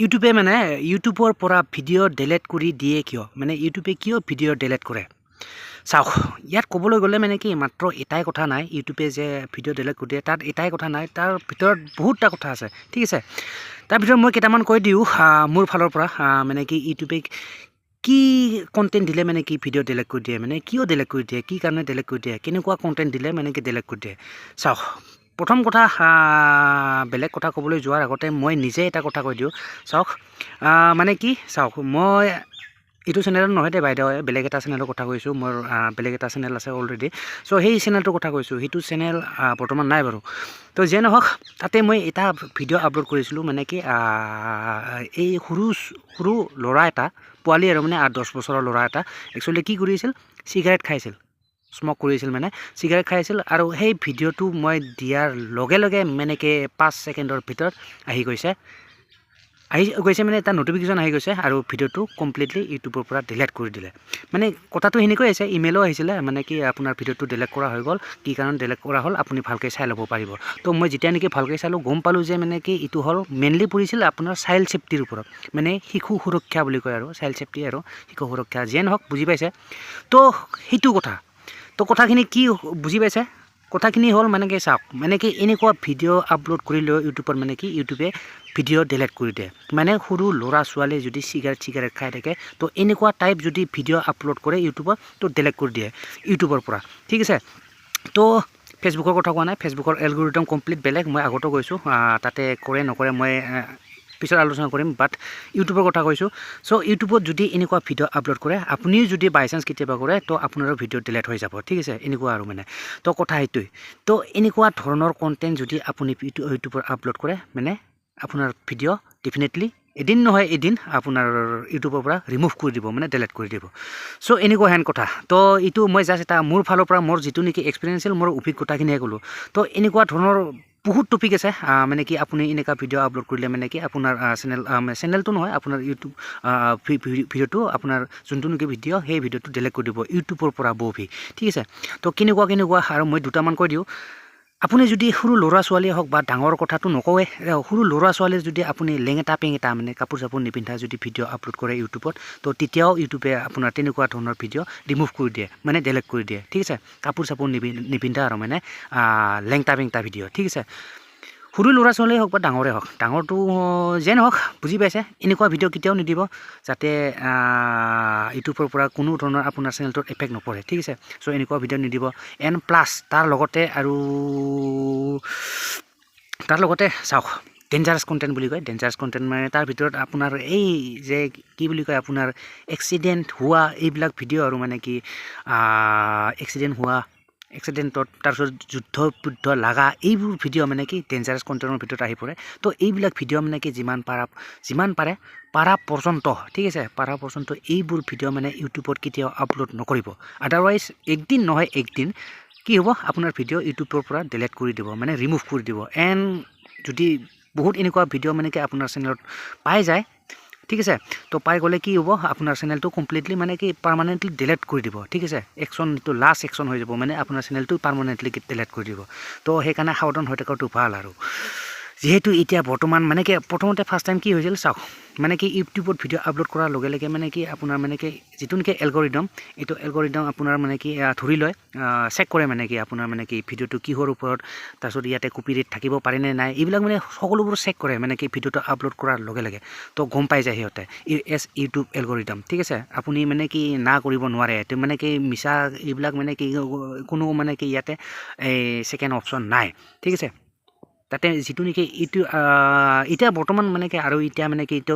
ইউটিউবে মানে ইউটিউবৰ পৰা ভিডিঅ' ডিলিট কৰি দিয়ে কিয় মানে ইউটিউবে কিয় ভিডিঅ' ডিলিট কৰে চাওক ইয়াত ক'বলৈ গ'লে মানে কি মাত্ৰ এটাই কথা নাই ইউটিউবে যে ভিডিঅ' ডিলিট কৰি দিয়ে তাত এটাই কথা নাই তাৰ ভিতৰত বহুতটা কথা আছে ঠিক আছে তাৰ ভিতৰত মই কেইটামান কৈ দিওঁ মোৰ ফালৰ পৰা মানে কি ইউটিউবে কি কণ্টেণ্ট দিলে মানে কি ভিডিঅ' ডিলিট কৰি দিয়ে মানে কিয় ডিলিট কৰি দিয়ে কি কাৰণে ডিলিট কৰি দিয়ে কেনেকুৱা কণ্টেণ্ট দিলে মানে কি ডিলিট কৰি দিয়ে চাওক প্ৰথম কথা বেলেগ কথা ক'বলৈ যোৱাৰ আগতে মই নিজে এটা কথা কৈ দিওঁ চাওক মানে কি চাওক মই এইটো চেনেলত নহয় দে বাইদেউ বেলেগ এটা চেনেলৰ কথা কৈছোঁ মোৰ বেলেগ এটা চেনেল আছে অলৰেডি চ' সেই চেনেলটোৰ কথা কৈছোঁ সেইটো চেনেল বৰ্তমান নাই বাৰু তো যে নহওক তাতে মই এটা ভিডিঅ' আপলোড কৰিছিলোঁ মানে কি এই সৰু ল'ৰা এটা পোৱালি আৰু মানে 8-10 বছৰৰ ল'ৰা এটা একচুৱেলি কি কৰিছিল চিগাৰেট খাইছিল স্মক কৰিছিল মানে চিগাৰেট খাইছিল আৰু সেই ভিডিঅ'টো মই দিয়াৰ লগে লগে মানে কি 5 ছেকেণ্ডৰ ভিতৰত আহি গৈছে মানে এটা নটিফিকেশ্যন আহি গৈছে আৰু ভিডিঅ'টো কমপ্লিটলি ইউটিউবৰ পৰা ডিলিট কৰি দিলে মানে কথাটো সেনেকৈ আহিছে ইমেইলো আহিছিলে মানে কি আপোনাৰ ভিডিঅ'টো ডিলিট কৰা হৈ গ'ল কি কাৰণ ডিলিট কৰা হ'ল আপুনি ভালকৈ চাই ল'ব পাৰিব তো মই যেতিয়া নেকি ভালকৈ চালোঁ গম পালোঁ যে মানে কি এইটো হ'ল মেইনলি পৰিছিল আপোনাৰ চাইল্ড ছেফটিৰ ওপৰত মানে শিশু সুৰক্ষা বুলি কয় আৰু চাইল্ড ছেফটি আৰু শিশু সুৰক্ষা যিয়ে নহওক বুজি পাইছে তো সেইটো কথা তো কথাখিনি কি বুজি পাইছে কথাখিনি হ'ল মানে কি চাওক মানে কি এনেকুৱা ভিডিঅ' আপলোড কৰিলেও ইউটিউবত মানে কি ইউটিউবে ভিডিঅ' ডিলিট কৰি দিয়ে মানে সৰু ল'ৰা ছোৱালীয়ে যদি চিগাৰেট খাই থাকে তো এনেকুৱা টাইপ যদি ভিডিঅ' আপলোড কৰে ইউটিউবত তো ডিলিট কৰি দিয়ে ইউটিউবৰ পৰা ঠিক আছে তো ফেচবুকৰ কথা কোৱা নাই ফেচবুকৰ এলগৰিদম কমপ্লিট বেলেগ মই আগতো কৈছোঁ তাতে কৰে নকৰে মই পিছত আলোচনা কৰিম বাট ইউটিউবৰ কথা কৈছোঁ চ' ইউটিউবত যদি এনেকুৱা ভিডিঅ' আপলোড কৰে আপুনিও যদি বাই চান্স কেতিয়াবা কৰে তো আপোনাৰো ভিডিঅ' ডিলিট হৈ যাব ঠিক আছে এনেকুৱা আৰু মানে তো কথা সেইটোৱে তো এনেকুৱা ধৰণৰ কণ্টেণ্ট যদি আপুনি ইউটিউবত আপলোড কৰে মানে আপোনাৰ ভিডিঅ' ডেফিনেটলি এদিন নহয় এদিন আপোনাৰ ইউটিউবৰ পৰা ৰিমুভ কৰি দিব মানে ডিলিট কৰি দিব চ' এনেকুৱা হেন কথা তো এইটো মই জাষ্ট এটা মোৰ ফালৰ পৰা মোৰ যিটো নেকি এক্সপিৰিয়েঞ্চ আছিল মোৰ অভিজ্ঞতাখিনিয়ে ক'লোঁ তো এনেকুৱা ধৰণৰ বহুত টপিক আছে মানে কি আপুনি এনেকুৱা ভিডিঅ' আপলোড কৰিলে মানে কি আপোনাৰ চেনেলটো নহয় আপোনাৰ ইউটিউব ভিডিঅ'টো আপোনাৰ যোনটো নেকি ভিডিঅ' সেই ভিডিঅ'টো ডিলিট কৰি দিব ইউটিউবৰ পৰা বহি ঠিক আছে তো কেনেকুৱা আৰু মই দুটামান কৈ দিওঁ আপুনি যদি সৰু ল'ৰা ছোৱালীয়ে হওক বা ডাঙৰ কথাটো নকওঁৱে সৰু ল'ৰা ছোৱালীয়ে যদি আপুনি লেঙেটা পেঙেটা মানে কাপোৰ চাপোৰ নিপিন্ধা যদি ভিডিঅ' আপলোড কৰে ইউটিউবত তো তেতিয়াও ইউটিউবে আপোনাৰ তেনেকুৱা ধৰণৰ ভিডিঅ' ৰিমুভ কৰি দিয়ে মানে ডিলিট কৰি দিয়ে ঠিক আছে কাপোৰ চাপোৰ নিপিন্ধা আৰু মানে লেংটা পেংটা ভিডিঅ' ঠিক আছে সৰু ল'ৰা ছোৱালীয়ে হওক বা ডাঙৰে হওক ডাঙৰটো যে নহওক বুজি পাইছে এনেকুৱা ভিডিঅ' কেতিয়াও নিদিব যাতে ইউটিউবৰ পৰা কোনো ধৰণৰ আপোনাৰ চেনেলটোত এফেক্ট নপৰে ঠিক আছে চ' এনেকুৱা ভিডিঅ' নিদিব এণ্ড প্লাছ তাৰ লগতে চাওক ডেঞ্জাৰাছ কণ্টেণ্ট বুলি কয় ডেঞ্জাৰাছ কণ্টেণ্ট মানে তাৰ ভিতৰত আপোনাৰ এই যে কি বুলি কয় আপোনাৰ এক্সিডেণ্ট হোৱা এইবিলাক ভিডিঅ' আৰু মানে কি এক্সিডেণ্টত তাৰপিছত যুদ্ধ লাগা এইবোৰ ভিডিঅ' মানে কি ডেঞ্জাৰাছ কণ্টেণ্টৰ ভিতৰত আহি পৰে তো এইবিলাক ভিডিঅ' মানে কি যিমান পাৰে পাৰা পৰ্যন্ত ঠিক আছে পাৰা পৰ্যন্ত এইবোৰ ভিডিঅ' মানে ইউটিউবত কেতিয়াও আপলোড নকৰিব আদাৰৱাইজ একদিন নহয় একদিন কি হ'ব আপোনাৰ ভিডিঅ' ইউটিউবৰ পৰা ডিলিট কৰি দিব মানে ৰিমুভ কৰি দিব এণ্ড যদি বহুত এনেকুৱা ভিডিঅ' মানে কি আপোনাৰ চেনেলত পাই যায় ঠিক আছে তো পাই গ'লে কি হ'ব আপোনাৰ চেনেলটো কমপ্লিটলি মানে কি পাৰ্মানেণ্টলি ডিলিট কৰি দিব ঠিক আছে একশ্যনটো লাষ্ট একশ্যন হৈ যাব মানে আপোনাৰ চেনেলটো পাৰ্মানেণ্টলি ডিলিট কৰি দিব তো সেইকাৰণে সাৱধান হৈ থকাটো ভাল আৰু যিহেতু এতিয়া বৰ্তমান মানে কি প্ৰথমতে ফাৰ্ষ্ট টাইম কি হৈছিল চাওক মানে কি ইউটিউবত ভিডিঅ' আপলোড কৰাৰ লগে লগে মানে কি আপোনাৰ মানে কি যিটো নেকি এলগৰিদম এইটো এলগৰিদম আপোনাৰ মানে কি ধৰি লয় চেক কৰে মানে কি আপোনাৰ মানে কি ভিডিঅ'টো কিহৰ ওপৰত তাৰপিছত ইয়াতে কপিৰাইট থাকিব পাৰেনে নাই এইবিলাক মানে সকলোবোৰ চেক কৰে মানে কি ভিডিঅ'টো আপলোড কৰাৰ লগে লগে তো গম পাই যায় সিহঁতে ইউটিউব এলগৰিদম ঠিক আছে আপুনি মানে কি না কৰিব নোৱাৰে তো মানে কি মিছা এইবিলাক মানে কি কোনো মানে কি ইয়াতে এই ছেকেণ্ড অপশ্যন নাই ঠিক আছে তাতে যিটো নেকি এইটো এতিয়া বৰ্তমান মানে কি আৰু এতিয়া মানে কি এইটো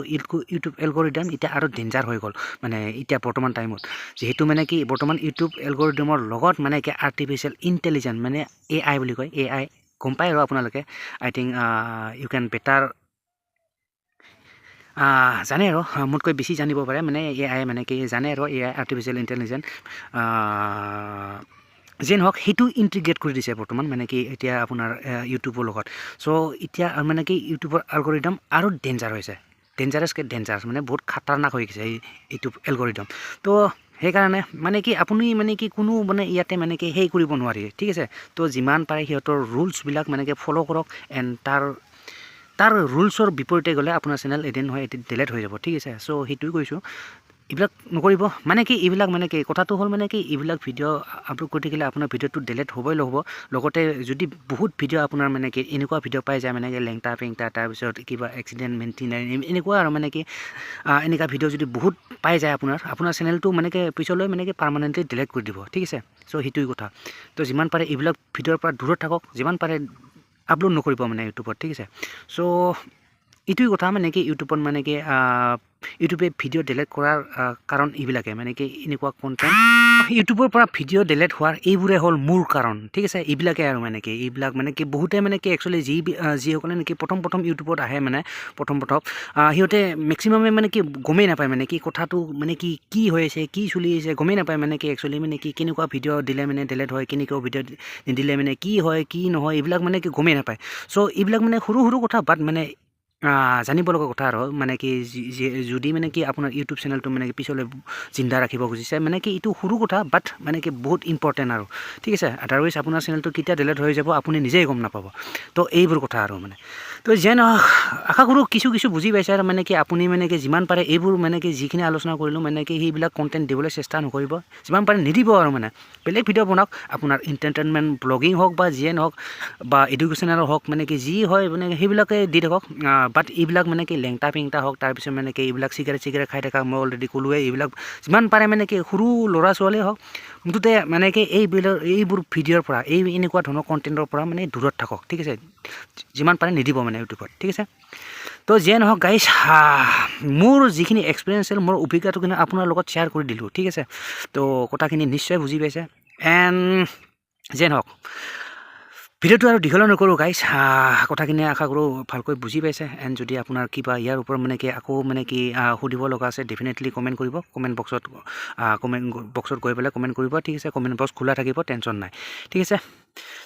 ইউটিউব এলগৰিদম এতিয়া আৰু ডেঞ্জাৰ হৈ গ'ল মানে এতিয়া বৰ্তমান টাইমত যিহেতু মানে কি বৰ্তমান ইউটিউব এলগৰিদমৰ লগত মানে কি আৰ্টিফিচিয়েল ইণ্টেলিজেন্স মানে AI বুলি কয় AI গম পায় আৰু আপোনালোকে আই থিংক ইউ কেন বেটাৰ জানে আৰু মোতকৈ বেছি জানিব পাৰে মানে AI মানে কি জানে আৰু AI আৰ্টিফিচিয়েল ইণ্টেলিজেন্স যে নহওক সেইটো ইণ্টিগ্ৰেট কৰি দিছে বৰ্তমান মানে কি এতিয়া আপোনাৰ ইউটিউবৰ লগত চ' এতিয়া মানে কি ইউটিউবৰ এলগৰিদম আৰু ডেঞ্জাৰ হৈছে ডেঞ্জাৰাছ মানে বহুত খাতাৰনাক হৈ গৈছে এই ইউটিউব এলগৰিদম তো সেইকাৰণে মানে কি আপুনি মানে কি কোনো মানে ইয়াতে মানে কি সেই কৰিব নোৱাৰি ঠিক আছে তো যিমান পাৰে সিহঁতৰ ৰুলছবিলাক মানে কি ফ'ল' কৰক এণ্ড তাৰ ৰুলছৰ বিপৰীতে গ'লে আপোনাৰ চেনেল এদিন নহয় এদিন ডিলেট হৈ যাব ঠিক আছে চ' সেইটোৱে কৈছোঁ এইবিলাক নকৰিব মানে কি এইবিলাক মানে কি কথাটো হ'ল মানে কি এইবিলাক ভিডিঅ' আপলোড কৰি থাকিলে আপোনাৰ ভিডিঅ'টো ডিলেট হ'বই নহ'ব লগতে যদি বহুত ভিডিঅ' আপোনাৰ মানে কি এনেকুৱা ভিডিঅ' পাই যায় মানে কি লেংটা পেংটা তাৰপিছত কিবা এক্সিডেণ্ট মেইনটেইন এনেকুৱা আৰু মানে কি এনেকুৱা ভিডিঅ' যদি বহুত পাই যায় আপোনাৰ চেনেলটো মানে কি পিছলৈ মানে কি পাৰ্মানেণ্টলি ডিলেট কৰি দিব ঠিক আছে চ' সেইটোৱে কথা তো যিমান পাৰে এইবিলাক ভিডিঅ'ৰ পৰা দূৰত থাকক যিমান পাৰে আপলোড নকৰিব মানে ইউটিউবত ঠিক আছে চ' এইটোৱে কথা মানে কি ইউটিউবত মানে কি ইউটিউবে ভিডিঅ' ডিলেট কৰাৰ কাৰণ এইবিলাকে মানে কি এনেকুৱা কণ্টেণ্ট ইউটিউবৰ পৰা ভিডিঅ' ডিলেট হোৱাৰ এইবোৰে হ'ল মূল কাৰণ ঠিক আছে এইবিলাকে আৰু মানে কি এইবিলাক মানে কি বহুতে মানে কি একচুৱেলি যিসকলে নেকি প্ৰথম ইউটিউবত আহে মানে প্ৰথম সিহঁতে মেক্সিমামে মানে কি গমেই নাপায় মানে কি কথাটো মানে কি হৈ আছে কি চলি আছে গমেই নাপায় মানে কি একচুৱেলি মানে কি কেনেকুৱা ভিডিঅ' দিলে মানে ডিলেট হয় কেনেকুৱা ভিডিঅ' নিদিলে মানে কি হয় কি নহয় এইবিলাক মানে কি গমেই নাপায় চ' এইবিলাক মানে সৰু কথা বাট মানে জানিব লগা কথা আৰু মানে কি যদি মানে কি আপোনাৰ ইউটিউব চেনেলটো মানে কি পিছলৈ জিন্দা ৰাখিব খুজিছে মানে কি এইটো সৰু কথা বাট মানে কি বহুত ইম্পৰ্টেণ্ট আৰু ঠিক আছে আদাৰৱাইজ আপোনাৰ চেনেলটো কেতিয়া ডিলেট হৈ যাব আপুনি নিজেই গম নাপাব তো এইবোৰ কথা আৰু মানে তো যেন আশা কৰোঁ কিছু বুজি পাইছে আৰু মানে কি আপুনি মানে কি যিমান পাৰে এইবোৰ মানে কি যিখিনি আলোচনা কৰিলোঁ মানে কি সেইবিলাক কণ্টেণ্ট দিবলৈ চেষ্টা নকৰিব যিমান পাৰে নিদিব আৰু মানে বেলেগ ভিডিঅ' বনাওক আপোনাৰ এণ্টাৰটেইনমেণ্ট ব্লগিং হওক বা যিয়ে নহওক বা এডুকেশ্যনেল হওক মানে কি যি হয় মানে সেইবিলাকে দি থাকক বাট এইবিলাক মানে কি লেংটা পেংটা হওক তাৰপিছত মানে কি এইবিলাক চিগাৰেট খাই থকা মই অলৰেডি ক'লোৱে এইবিলাক যিমান পাৰে মানে কি সৰু ল'ৰা ছোৱালীয়ে হওক মুঠতে মানে কি এইবোৰ ভিডিঅ'ৰ পৰা এনেকুৱা ধৰণৰ কণ্টেণ্টৰ পৰা মানে দূৰত থাকক ঠিক আছে যিমান পাৰে নিদিব মানে ইউটিউবত ঠিক আছে তো যিয়ে নহওক গাইজ মোৰ যিখিনি এক্সপিৰিয়েঞ্চ আছিল মোৰ অভিজ্ঞতাখিনি আপোনাৰ লগত শ্বেয়াৰ কৰি দিলোঁ ঠিক আছে তো কথাখিনি নিশ্চয় বুজি পাইছে এণ্ড যিয়ে নহওক ভিডিঅ'টো আৰু দীঘল নকৰোঁ গাইজ কথাখিনি আশা কৰোঁ ভালকৈ বুজি পাইছে এণ্ড যদি আপোনাৰ কিবা ইয়াৰ ওপৰত মানে কি আকৌ মানে কি সুধিব লগা আছে ডেফিনেটলি কমেণ্ট কৰিব কমেণ্ট বক্সত গৈ পেলাই কমেণ্ট কৰিব ঠিক আছে কমেণ্ট বক্স খোলা থাকিব টেনশ্যন নাই ঠিক আছে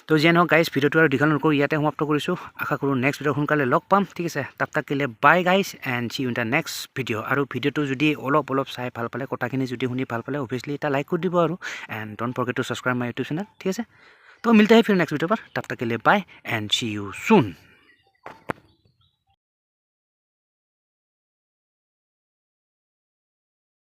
তো যিয়ে নহওক গাইজ ভিডিঅ'টো আৰু দীঘল নকৰোঁ ইয়াতে সমাপ্ত কৰিছোঁ আশা কৰোঁ নেক্সট ভিডিঅ' সোনকালে লগ পাম ঠিক আছে তাকিলে bye guys and see you in the next video' আৰু ভিডিঅ'টো যদি অলপ চাই ভাল পালে কথাখিনি যদি শুনি ভাল পালে অভিয়াছলি এটা লাইক কৰি দিব আৰু and don't forget two subscribe my YouTube channel ঠিক আছে तो मिलते हैं फिर नेक्स्ट वीडियो पर तब तक के लिए bye and see you soon.